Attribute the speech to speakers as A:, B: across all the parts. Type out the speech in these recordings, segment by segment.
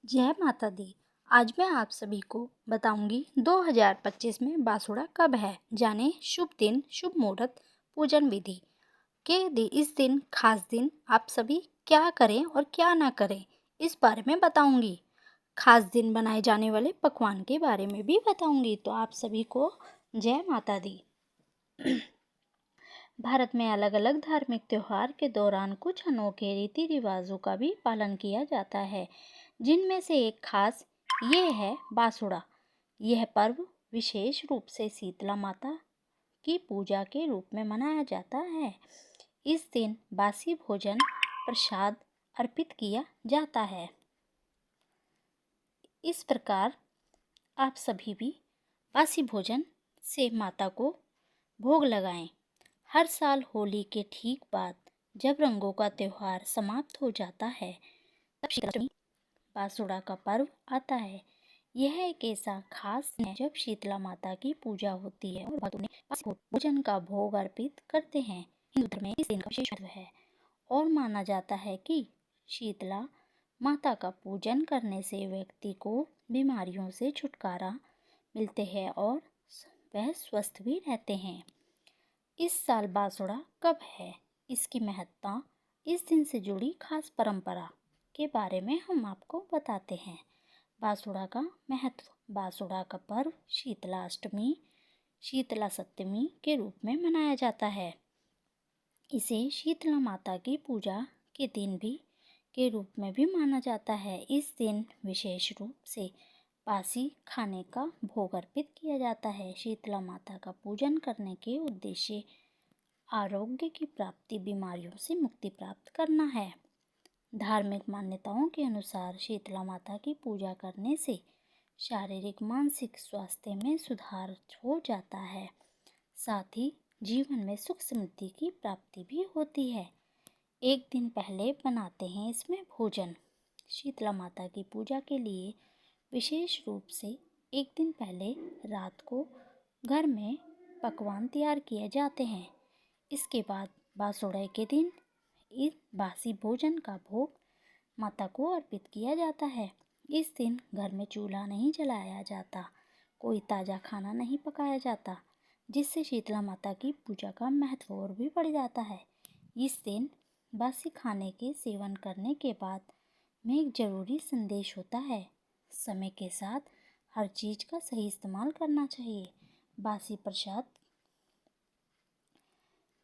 A: जय माता दी। आज मैं आप सभी को बताऊंगी 2025 में बासुड़ा कब है। जाने शुभ दिन, शुभ मुहूर्त, पूजन विधि इस दिन खास दिन आप सभी क्या करें और क्या ना करें, इस बारे में बताऊंगी। खास दिन बनाए जाने वाले पकवान के बारे में भी बताऊंगी। तो आप सभी को जय माता दी। भारत में अलग अलग धार्मिक त्योहार के दौरान कुछ अनोखे रीति रिवाजों का भी पालन किया जाता है, जिनमें से एक खास ये है बासुड़ा। यह पर्व विशेष रूप से शीतला माता की पूजा के रूप में मनाया जाता है। इस दिन बासी भोजन प्रसाद अर्पित किया जाता है। इस प्रकार आप सभी भी बासी भोजन से माता को भोग लगाएं। हर साल होली के ठीक बाद जब रंगों का त्योहार समाप्त हो जाता है, तब शीतला बासुड़ा का पर्व आता है। यह एक ऐसा खास दिन है जब शीतला माता की पूजा होती है और भक्त उन्हें भोजन का भोग अर्पित करते हैं। हिंदू धर्म में इस दिन का विशेष महत्व है और माना जाता है कि शीतला माता का पूजन करने से व्यक्ति को बीमारियों से छुटकारा मिलते हैं और वह स्वस्थ भी रहते हैं। इस साल बासुड़ा कब है, इसकी महत्ता, इस दिन से जुड़ी खास परंपरा के बारे में हम आपको बताते हैं। बासुड़ा का महत्व। बासुड़ा का पर्व शीतला अष्टमी, शीतला सप्तमी के रूप में मनाया जाता है। इसे शीतला माता की पूजा के दिन भी के रूप में भी माना जाता है। इस दिन विशेष रूप से बासी खाने का भोग अर्पित किया जाता है। शीतला माता का पूजन करने के उद्देश्य आरोग्य की प्राप्ति, बीमारियों से मुक्ति प्राप्त करना है। धार्मिक मान्यताओं के अनुसार शीतला माता की पूजा करने से शारीरिक मानसिक स्वास्थ्य में सुधार हो जाता है, साथ ही जीवन में सुख समृद्धि की प्राप्ति भी होती है। एक दिन पहले बनाते हैं इसमें भोजन। शीतला माता की पूजा के लिए विशेष रूप से एक दिन पहले रात को घर में पकवान तैयार किए जाते हैं। इसके बाद बासुड़े के दिन इस बासी भोजन का भोग माता को अर्पित किया जाता है। इस दिन घर में चूल्हा नहीं जलाया जाता, कोई ताज़ा खाना नहीं पकाया जाता, जिससे शीतला माता की पूजा का महत्व और भी बढ़ जाता है। इस दिन बासी खाने के सेवन करने के बाद में एक जरूरी संदेश होता है। समय के साथ हर चीज़ का सही इस्तेमाल करना चाहिए। बासी प्रसाद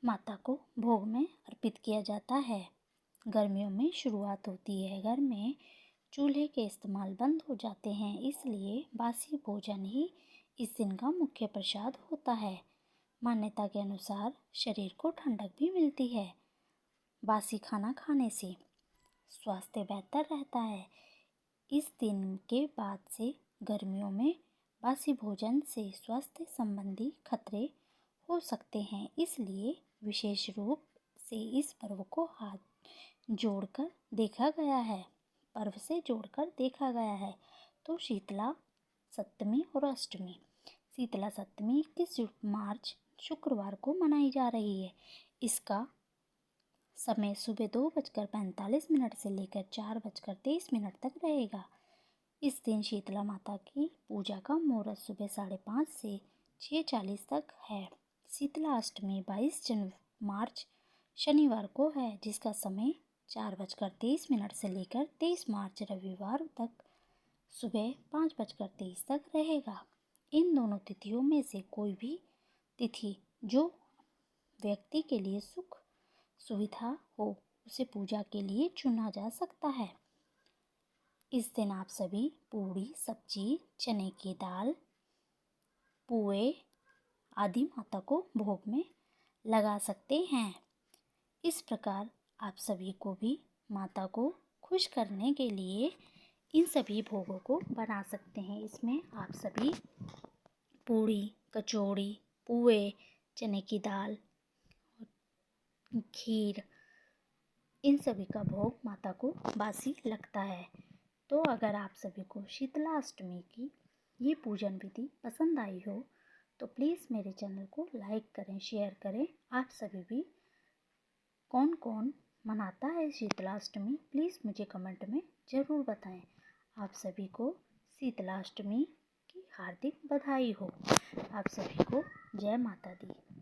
A: माता को भोग में अर्पित किया जाता है। गर्मियों में शुरुआत होती है, घर में चूल्हे के इस्तेमाल बंद हो जाते हैं, इसलिए बासी भोजन ही इस दिन का मुख्य प्रसाद होता है। मान्यता के अनुसार शरीर को ठंडक भी मिलती है। बासी खाना खाने से स्वास्थ्य बेहतर रहता है। इस दिन के बाद से गर्मियों में बासी भोजन से स्वास्थ्य संबंधी खतरे हो सकते हैं, इसलिए विशेष रूप से इस पर्व को जोड़कर देखा गया है पर्व से जोड़कर देखा गया है। तो शीतला सप्तमी और अष्टमी। शीतला सप्तमी 21 मार्च शुक्रवार को मनाई जा रही है। इसका समय सुबह 2:45 से लेकर 4:23 तक रहेगा। इस दिन शीतला माता की पूजा का मुहूर्त सुबह 5:30 से 6:40 तक है। शीतला अष्टमी 22 मार्च शनिवार को है, जिसका समय 4:23 से लेकर 23 मार्च रविवार तक सुबह 5:23 तक रहेगा। इन दोनों तिथियों में से कोई भी तिथि जो व्यक्ति के लिए सुख सुविधा हो, उसे पूजा के लिए चुना जा सकता है। इस दिन आप सभी पूड़ी, सब्जी, चने की दाल, पुए आदि माता को भोग में लगा सकते हैं। इस प्रकार आप सभी को भी माता को खुश करने के लिए इन सभी भोगों को बना सकते हैं। इसमें आप सभी पूड़ी, कचौड़ी, पुए, चने की दाल, खीर, इन सभी का भोग माता को बासी लगता है। तो अगर आप सभी को शीतला अष्टमी की ये पूजन विधि पसंद आई हो तो प्लीज़ मेरे चैनल को लाइक करें, शेयर करें। आप सभी भी कौन कौन मनाता है शीतला अष्टमी, प्लीज़ मुझे कमेंट में ज़रूर बताएं। आप सभी को शीतलाष्टमी की हार्दिक बधाई हो। आप सभी को जय माता दी।